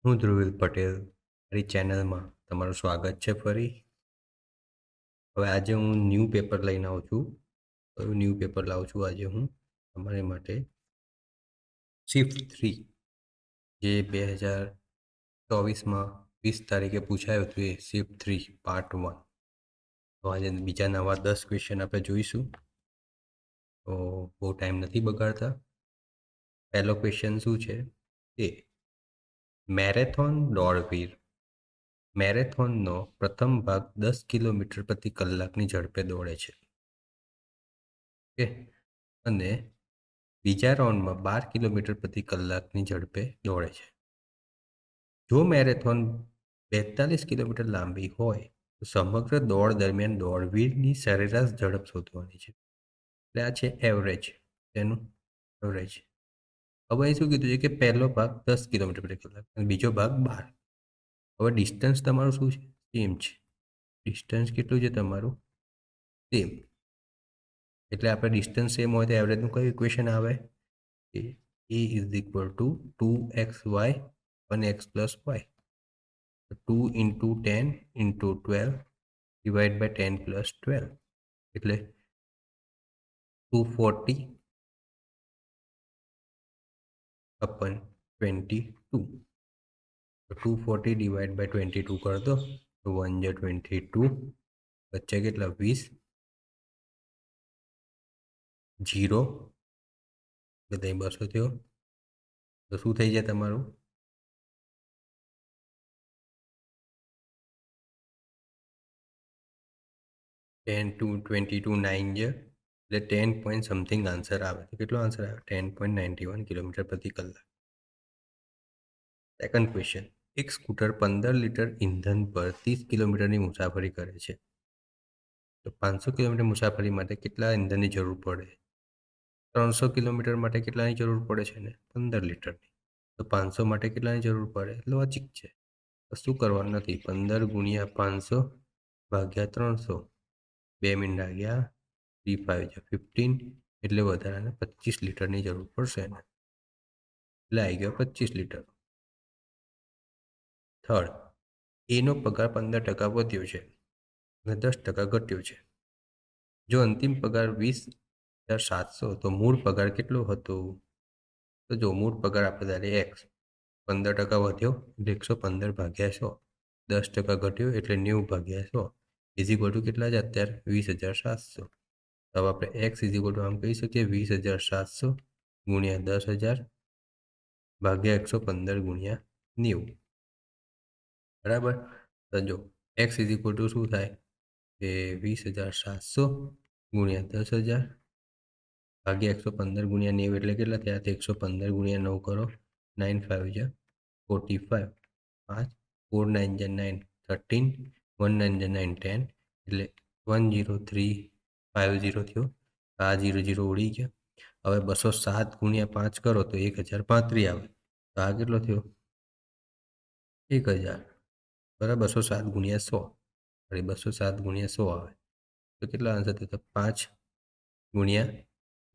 હું ધ્રુવિલ પટેલ મારી ચેનલમાં તમારું સ્વાગત છે ફરી. હવે આજે હું ન્યૂ પેપર લઈને આવું છું. કયું ન્યૂ પેપર લાવું છું આજે હું તમારી માટે? શિફ્ટ 3, જે 2024માં 20 તારીખે પૂછાયું હતું, એ શિફ્ટ 3 પાર્ટ 1. તો આજે બીજા નવા 10 ક્વેશ્ચન આપણે જોઈશું. તો બહુ ટાઈમ નથી બગાડતા. પહેલો ક્વેશ્ચન શું છે? એ મેરેથોન દોડવીર મેરેથોનનો પ્રથમ ભાગ 10 કિલોમીટર પ્રતિ કલાકની ઝડપે દોડે છે, ઓકે, અને બીજા રાઉન્ડમાં 12 કિલોમીટર પ્રતિ કલાકની ઝડપે દોડે છે. જો મેરેથોન 42 કિલોમીટર લાંબી હોય તો સમગ્ર દોડ દરમિયાન દોડવીરની સરેરાશ ઝડપ શોધવાની છે. એટલે આ છે એવરેજ, તેનું એવરેજ. હવે અહીં શું કીધું છે કે પહેલો ભાગ 10 કિલોમીટર પ્રતિ કલાક અને બીજો ભાગ 12. હવે ડિસ્ટન્સ તમારું શું છે? સેમ છે. ડિસ્ટન્સ કેટલું છે તમારું? સેમ. એટલે આપણે ડિસ્ટન્સ સેમ હોય તો એવરેજનું કયું ઇક્વેશન આવે? A is equal to 2xy 1x plus y. 2 into 10 into 12 divide by 10 plus 12, એટલે 240 upon 22. તો 240 ડિવાઇડ બાય 22 કર દો તો 1 જે 22, વચ્ચે કેટલા 20, 0 બધા 200 થયો. તો શું થઈ જાય તમારું? 10 to 22 9 છે, એટલે 10 પોઈન્ટ સમથિંગ આન્સર આવે. તો કેટલો આન્સર આવે? 10.91 કિલોમીટર પ્રતિ કલાક. સેકન્ડ ક્વેશ્ચન, એક સ્કૂટર 15 લીટર ઇંધણ પર 30 કિલોમીટરની મુસાફરી કરે છે. તો 500 કિલોમીટર મુસાફરી માટે કેટલા ઇંધણની જરૂર પડે? 300 કિલોમીટર માટે કેટલાની જરૂર પડે છે ને? 15 લીટરની. તો 500 માટે કેટલાની જરૂર પડે? લોજિક છે, કશું કરવાનું નથી. 15 ગુણ્યા 500 ભાગ્યા 300, 2 મિનિટ લાગ્યા, 3 5 છે 15, એટલે વધારાને 25 લીટરની જરૂર પડશે ને, એટલે આવી ગયો 25 લીટર. થર્ડ, એનો પગાર 15% વધ્યો છે અને 10% ઘટ્યો છે. જો અંતિમ પગાર 20,700 તો મૂળ પગાર કેટલો હતો? તો જો મૂળ પગાર આપણે ધારે એક્સ, 15% વધ્યો એટલે 115 ભાગ્યા 100, 10% ઘટ્યો એટલે 90 ભાગ્યા 100 ઇઝ ઇક્વલ ટુ કેટલા છે અત્યારે? 20,700. તો હવે આપણે એક્સ ઇઝ ઇક્વલ ટુ આમ કહી શકીએ 20,700 ગુણ્યા 10,000 ભાગ્યા 115 ગુણ્યા 90, બરાબર. તો જો એક્સ ઇઝ ઇક્વલ ટુ શું થાય કે 20,700 ગુણ્યા 10,000 ભાગ્યા 115 ગુણ્યા 90, એટલે કેટલા થયા? તો 115 ગુણ્યા 9 કરો, 9 5 છે 45, 5 4 9 છે 9 13, 1 9 છે 9 10, એટલે 10350 થયો. આ 0 0 ઉડી ગયા. હવે 207 ગુણ્યા 5 કરો તો 1035 આવે. તો આ કેટલો થયો? 1000, બરાબર. 207 ગુણ્યા 100, અરે 207 ગુણ્યા 100 આવે તો કેટલા આન્સર થયો? 5 ગુણ્યા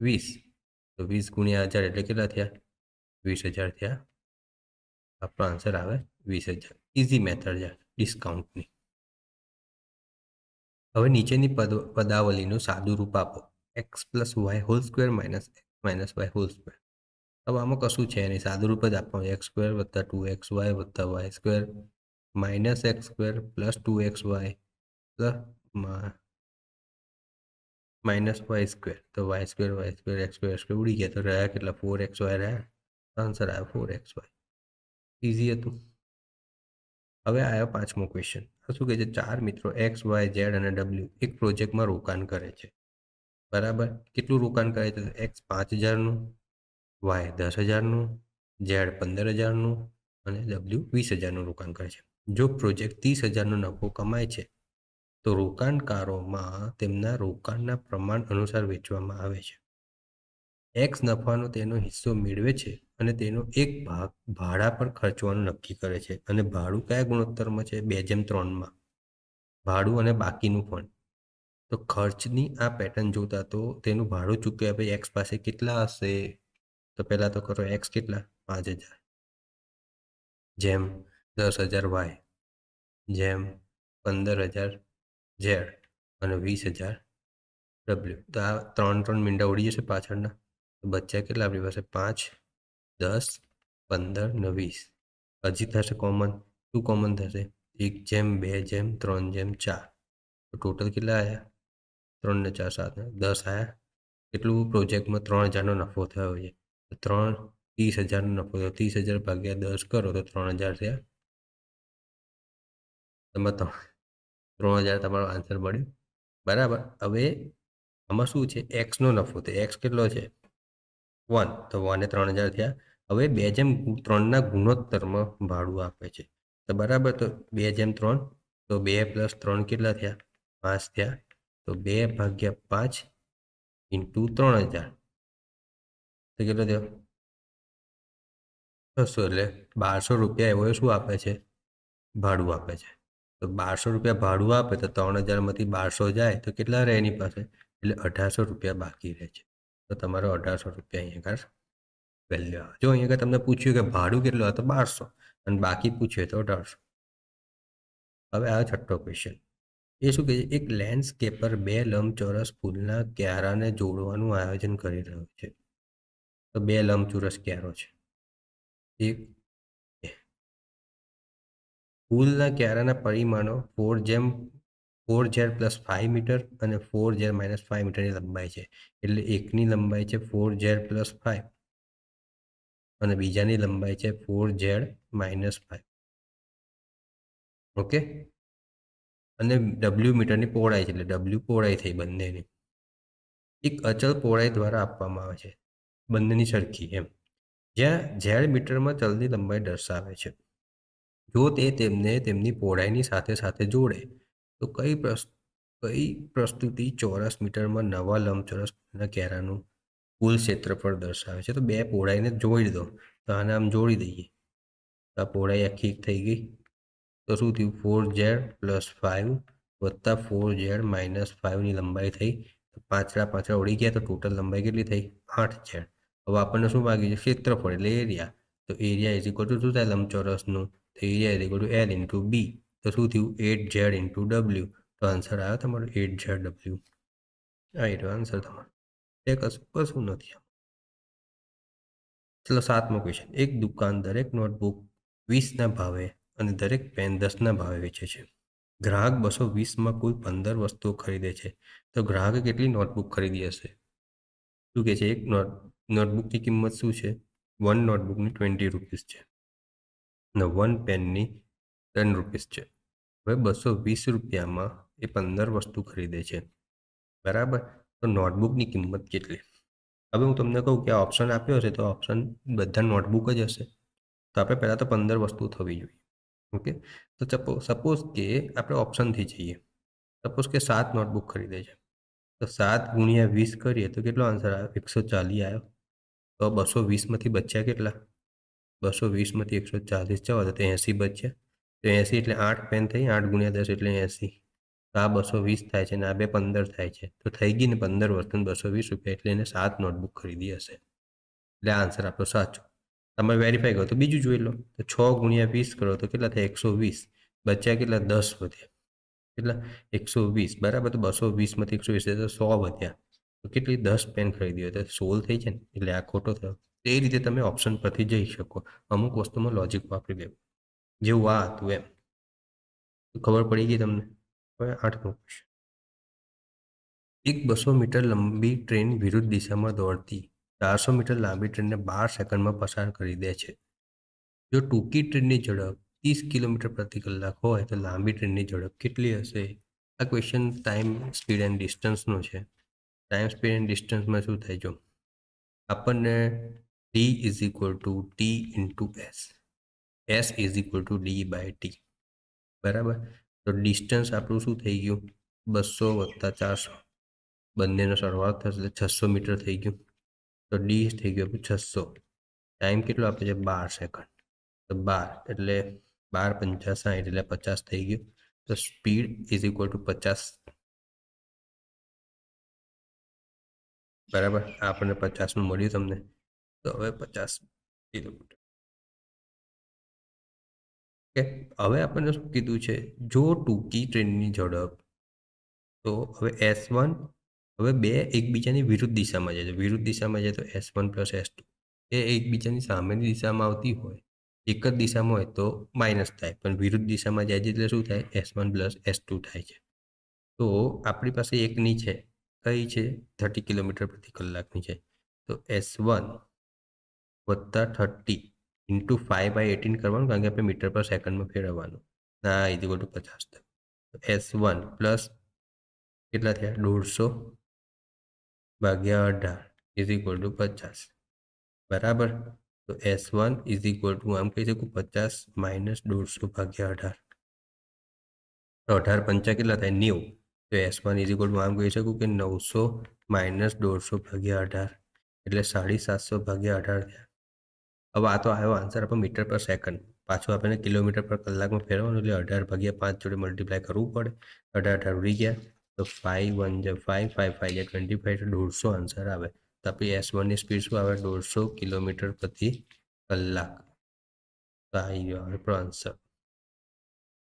20, તો 20 ગુણ્યા 1000 એટલે કેટલા થયા? 20,000 થયા. આપણો આન્સર આવે 20,000. ઇઝી મેથડ છે ડિસ્કાઉન્ટની. હવે નીચેની પદાવલીનું સાદું રૂપ આપો. X plus y whole square minus x minus y whole square. હવે આમાં કશું છે નહીં, સાદું રૂપ જ આપવાનું. એક્સ સ્ક્વેર વત્તા 2xy વત્તા y square minus x square plus 2xy plus minus y square. તો વાય સ્ક્વેર એક્સ સ્ક્વેર ઉડી ગયા, તો રહ્યા કેટલા? 4xy રહ્યા. આન્સર આવ્યો 4xy. ઇઝી હતું. હવે આવ્યો પાંચમો ક્વેશ્ચન. શું કહે છે? 4 મિત્રો એક્સ વાય ઝેડ અને ડબલ્યુ એક પ્રોજેક્ટમાં રોકાણ કરે છે, બરાબર. કેટલું રોકાણ કરે છે? એક્સ 5,000નું, વાય 10,000નું, ઝેડ 15,000નું અને ડબલ્યુ 20,000નું રોકાણ કરે છે. જો પ્રોજેક્ટ 30,000નો નફો કમાય છે તો રોકાણકારોમાં તેમના રોકાણના પ્રમાણ અનુસાર વેચવામાં આવે છે. એક્સ નફાનો તેનો હિસ્સો મેળવે છે અને તેનો એક ભાગ ભાડા પર ખર્ચવાનું નક્કી કરે છે. અને ભાડું કયા ગુણોત્તરમાં છે? 2:3માં. ભાડું અને બાકીનું ફંડ. તો ખર્ચની આ પેટર્ન જોતા તો તેનું ભાડું ચૂકવ્યા પછી એક્સ પાસે કેટલા હશે? તો પહેલાં તો કરો એક્સ કેટલા? 5,000. જેમ 10,000 વાય, જેમ 15,000 ઝેડ અને 20,000 ડબલ્યુ. તો આ 3 મીંડા ઉડી જશે પાછળના. તો બચ્ચા કેટલા આપણી પાસે? 5, 10, 15 ને 20. હજી થશે કોમન. શું કોમન થશે? 1:2:3:4. તો ટોટલ કેટલા આવ્યા? 3 ને 4 7 10 આવ્યા. કેટલું પ્રોજેક્ટમાં 3,000નો નફો થયો છે? 30,000નો નફો થયો. 30,000 ભાગ્યા 10 કરો તો 3,000 થયા. તમે 3,000 તમારો આન્સર મળ્યો. બરાબર. હવે આમાં શું છે? એક્સનો નફો. તો એક્સ કેટલો છે? 1. તો 1 એ 3,000 થયા. હવે 2:3ના ગુણોત્તરમાં ભાડું આપે છે. તો બરાબર. તો 2:3. તો 2 + 3 કેટલા થયા? 5 થયા. તો 2/5 × 3,000 તો કેટલો થયો? 600. એટલે 1,200 રૂપિયા એવો શું આપે છે? ભાડું આપે છે. તો 1,200 રૂપિયા ભાડું આપે તો 3,000માંથી 1,200 જાય તો કેટલા રહે એની પાસે? એટલે 1,800 રૂપિયા બાકી રહે છે. તો તમારો 1,800 રૂપિયા અહીંયા આગળ વેલ્યુ આવે. જો અહીંયા આગળ તમને પૂછ્યું કે ભાડું કેટલું આવે તો 1,200 અને બાકી પૂછ્યું તો 1,800. હવે આ છઠ્ઠો ક્વેશ્ચન. એ શું કહે છે? એક લેન્ડસ્કેપર 2 લંબચોરસ ફૂલના ક્યારાને જોડવાનું આયોજન કરી રહ્યો છે. તો 2 લંબચોરસ ક્યારો છે. એક ફૂલના ક્યારાના પરિમાણો 4z + 5 મીટર અને 4z - 5 મીટરની લંબાઈ છે. એટલે એકની લંબાઈ છે 4z + 5 અને બીજાની લંબાઈ છે 4z - 5. ઓકે. અને ડબલ્યુ મીટરની પહોળાઈ છે. એટલે ડબલ્યુ પહોળાઈ થઈ બંનેની. એક અચળ પહોળાઈ દ્વારા આપવામાં આવે છે. બંનેની સરખી એમ. જ્યાં ઝેડ મીટરમાં ચલની લંબાઈ દર્શાવે છે. જો તે તેમને તેમની પહોળાઈની સાથે સાથે જોડે તો કઈ પ્રસ્તુતિ ચોરસ મીટરમાં નવા લંબચોરસ ક્યારાનું કુલ ક્ષેત્રફળ દર્શાવે છે? તો 2 પહોળાઈને જોડી દો. તો આને આમ જોડી દઈએ. તો આ પહોળાઈ આખી થઈ ગઈ. તો શું થયું? 4z + 5 વત્તા 4z - 5ની લંબાઈ થઈ. તો 5 ઉડી ગયા. તો ટોટલ લંબાઈ કેટલી થઈ? 8z. હવે આપણને શું માગ્યું છે? ક્ષેત્રફળ એટલે એરિયા. તો એરિયા = શું થાય લંબચોરસનું? તો એરિયા = L × B. તો શું થયું? 8z × W. તો આન્સર આવ્યો તમારો 8zW. આ એનો આન્સર તમારો. એ કશું નથી. ચલો 7મો ક્વેશ્ચન. એક દુકાન દરેક નોટબુક 20ના ભાવે અને દરેક પેન 10ના ભાવે વેચે છે. ગ્રાહક 220માં કુલ 15 વસ્તુઓ ખરીદે છે. તો ગ્રાહકે કેટલી નોટબુક ખરીદી હશે? શું કહે છે? એક નોટબુકની કિંમત શું છે? 1 નોટબુકની 20 રૂપીસ છે અને 1 પેનની 10 રૂપીસ છે. હવે 220 રૂપિયામાં એ 15 વસ્તુ ખરીદે છે. બરાબર. તો નોટબુકની કિંમત કેટલી? હવે હું તમને કહું કે આ ઓપ્શન આપ્યો હશે તો ઓપ્શન બધા નોટબુક જ હશે. તો આપણે પહેલાં તો 15 વસ્તુ થવી જોઈએ. ઓકે. તો સપોઝ કે આપણે ઓપ્શનથી જઈએ. સપોઝ કે 7 નોટબુક ખરીદે છે. તો 7 × 20 કરીએ તો કેટલો આન્સર આવ્યો? 140 આવ્યો. તો 220માંથી બચ્યા કેટલા? 220માંથી 140 જવા દો તો 80 બચ્યા. તો 80 એટલે 8 પેન થઈ. 8 × 10 એટલે 80. તો આ 220 થાય છે અને આ બે 15 થાય છે. તો થઈ ગઈ ને 15 વસ્તુ 220 રૂપિયા. એટલે એને 7 નોટબુક ખરીદી હશે. એટલે આન્સર આપણો સાચો. તમે વેરીફાઈ કરો તો બીજું જોઈ લો. તો 6 × 20 કરો તો કેટલા થાય? 120. બચ્યા કેટલા? 10 વધ્યા. કેટલા? 120. બરાબર. તો 220માંથી 120 તો 100 વધ્યા. તો કેટલી? 10 પેન ખરીદી હોય તો 16 થઈ છે ને. એટલે આ ખોટો થયો. તો એ રીતે તમે ઓપ્શન પરથી જઈ શકો. અમુક વસ્તુમાં લોજિક વાપરી લેવું. જેવું આ હતું એમ. ખબર પડી ગઈ તમને? હવે 8મો ક્વેશ્ચન. એક 200 મીટર લંબી ટ્રેન વિરુદ્ધ દિશામાં દોડતી 400 મીટર લાંબી ટ્રેનને 12 સેકન્ડમાં પસાર કરી દે છે. જો ટૂંકી ટ્રેનની ઝડપ 30 કિલોમીટર પ્રતિ કલાક હોય તો લાંબી ટ્રેનની ઝડપ કેટલી હશે? આ ક્વેશ્ચન ટાઈમ, સ્પીડ એન્ડ ડિસ્ટન્સનો છે. ટાઈમ, સ્પીડ એન્ડ ડિસ્ટન્સમાં શું થાય? જો આપણને D = T × S, S = D/T. બરાબર. તો ડિસ્ટન્સ આપણું શું થઈ ગયું? 200 + 400 બંનેનો સરવાળો થશે એટલે 600 મીટર થઈ ગયું. તો ડી થઈ ગયું 600. ટાઈમ કેટલો આપે છે? 12 સેકન્ડ. તો 12 એટલે 12 × 5 = 60 એટલે 50 થઈ ગયું. તો સ્પીડ = 50. બરાબર. આપણને 50નું મળ્યું તમને. તો હવે 50 કિલોમીટર કે હવે આપણને શું કીધું છે, જો ટૂંકી ટ્રેનની ઝડપ, તો હવે S1 હવે બે એકબીજાની વિરુદ્ધ દિશામાં જાય છે. વિરુદ્ધ દિશામાં જાય તો S1 પ્લસ S2 એ એકબીજાની સામેની દિશામાં આવતી હોય, એક જ દિશામાં હોય તો માઇનસ થાય, પણ વિરુદ્ધ દિશામાં જાય છે એટલે શું થાય? S1 પ્લસ S2 થાય છે. તો આપણી પાસે એકની છે, કઈ છે? 30 કિલોમીટર પ્રતિ કલાકની છે. તો S1 વત્તા 30 ઇન્ટુ 5/18 કરવાનું, કારણ કે આપણે મીટર પર સેકન્ડમાં ફેરવવાનું. ના ઇઝ ટુ 50. S1 પ્લસ કેટલા થયા? 150 ભાગ્યા 18 ઇઝ ઇક્વલ ટુ 50. બરાબર. તો S1 ઇઝ ઇક્વલ ટુ આમ કહી શકું 50 માઇનસ 150 ભાગ્યા 18. તો 18 પંચા કેટલા થાય? 90. તો S1 ઇઝ ઇક્વલ ટુ આમ કહી શકું કે 900 માઇનસ 150 ભાગ્યા 18 એટલે 750 ભાગ્યા 18 થયા. હવે આ તો આવ્યો આન્સર આપણો મીટર પર સેકન્ડ. પાછું આપણને કિલોમીટર પર કલાકમાં ફેરવવાનું, એટલે 18 ભાગ્યા 5 જોડે મલ્ટીપ્લાય કરવું પડે. 18 ઉડી ગયા તો 5 1 જે 5 5 5 જે 25 એટલે 150 આન્સર આવે. તો આપણી S1ની સ્પીડ શું આવે? 150 કિલોમીટર પ્રતિ કલાક. તો આવી ગયો આપણો આન્સર.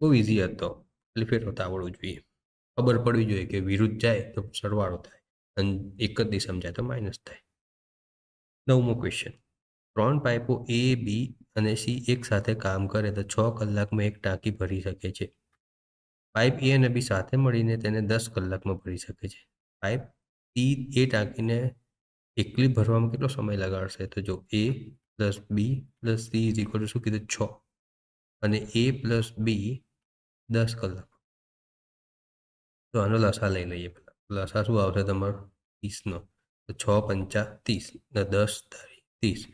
બહુ ઇઝી હતો, એટલે ફેરવતા આવડવું જોઈએ. ખબર પડવી જોઈએ કે વિરુદ્ધ જાય તો સરવાળો થાય અને એક જ દિશામાં જાય તો માઇનસ થાય. 9મો ક્વેશ્ચન. 3 પાઇપો A, B અને C એક સાથે કામ કરે તો 6 કલાકમાં એક ટાંકી ભરી શકે છે. પાઇપ A અને B સાથે મળીને તેને 10 કલાકમાં ભરી શકે છે. પાઇપ C એ ટાંકીને એકલી ભરવામાં કેટલો સમય લગાડશે? તો જો A plus B plus C is equal two શું કીધું? 6 અને A પ્લસ B 10 કલાક. તો આનો લસા લઈ લઈએ પહેલાં. લસા શું આવશે તમારો? 30નો. તો 6 પંચા 30 ને 10 તારી 30.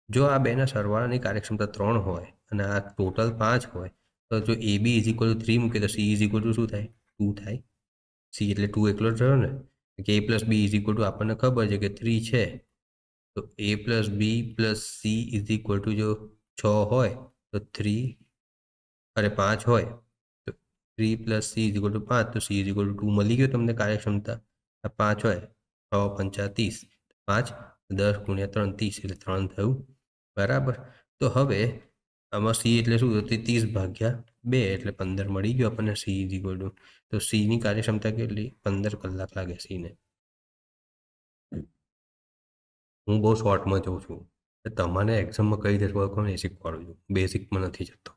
જો આ બેના સરવાળાની કાર્યક્ષમતા 3 હોય અને આ ટોટલ 5 હોય, તો જો AB ઇઝ ઇક્વલ ટુ 3 મૂકીએ તો C ઇઝ ઇક્વલ ટુ શું થાય? 2 થાય. C એટલે 2 એકલો જ રહ્યો ને, કે A plus B is equal two આપણને ખબર છે કે 3 છે. તો A plus B plus C is equal two જો 6 હોય તો 3 અરે 5 હોય તો 3 plus C is equal two 5, તો C ઇઝ ઇક્વલ ટુ 2 મળી ગયો તમને કાર્યક્ષમતા. આ 5 હોય 6 પંચા 30, 5 10 ગુણ્યા 3 30 એટલે 3 થયું. બરાબર. તો હવે આમાં C એટલે શું? 30 ભાગ્યા 2 એટલે 15 મળી ગયો આપણને C ઇઝ ઇક્વલ ટુ. તો Cની કાર્યક્ષમતા કેટલી? 15 કલાક લાગે Cને. હું બહુ શોર્ટમાં જઉં છું, તમારે એક્ઝામમાં કઈ રીતે વર્ક એ શીખવાડું છું, બેઝિકમાં નથી જતો.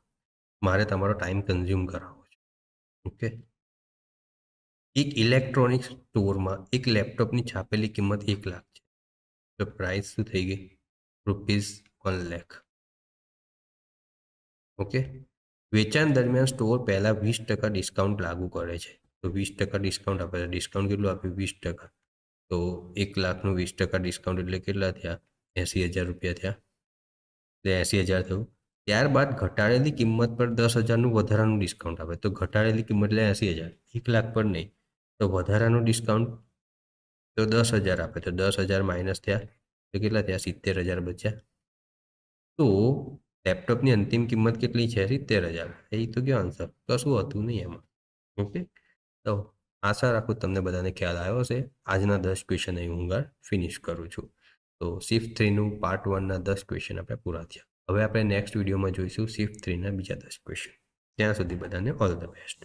મારે તમારો ટાઈમ કન્ઝ્યુમ કરાવવો છે. ઓકે. એક ઇલેક્ટ્રોનિક સ્ટોરમાં એક લેપટોપની છાપેલી કિંમત 1 લાખ છે. તો પ્રાઇસ શું થઈ ગઈ? ₹1 લાખ. ઓકે. વેચાણ દરમિયાન સ્ટોર પહેલાં 20% ડિસ્કાઉન્ટ લાગુ કરે છે. તો 20% ડિસ્કાઉન્ટ આપે છે. ડિસ્કાઉન્ટ કેટલું આપ્યું? 20%. તો 1 લાખનું 20% ડિસ્કાઉન્ટ એટલે કેટલા થયા? 80,000 રૂપિયા થયા. એટલે 80,000 થયું. ત્યારબાદ ઘટાડેલી કિંમત પર 10,000નું વધારાનું ડિસ્કાઉન્ટ આપે. તો ઘટાડેલી કિંમત એટલે 80,000, 1 લાખ પર નહીં. તો વધારાનું ડિસ્કાઉન્ટ તો 10,000 આપે, તો 10,000 માઇનસ થયા તો કેટલા થયા? 70,000 બચ્યા. તો લેપટોપની અંતિમ કિંમત કેટલી છે? 70,000. એ તો કયો આન્સર? કશું હતું નહીં એમાં. ઓકે. તો આશા રાખું તમને બધાને ખ્યાલ આવ્યો હશે. આજના 10 ક્વેશ્ચન અહીં હું ફિનિશ કરું છું. તો શિફ્ટ 3નું પાર્ટ 1ના 10 ક્વેશ્ચન આપણે પૂરા થયા. હવે આપણે નેક્સ્ટ વિડીયોમાં જોઈશું શિફ્ટ 3ના બીજા 10 ક્વેશ્ચન. ત્યાં સુધી બધાને ઓલ ધ બેસ્ટ.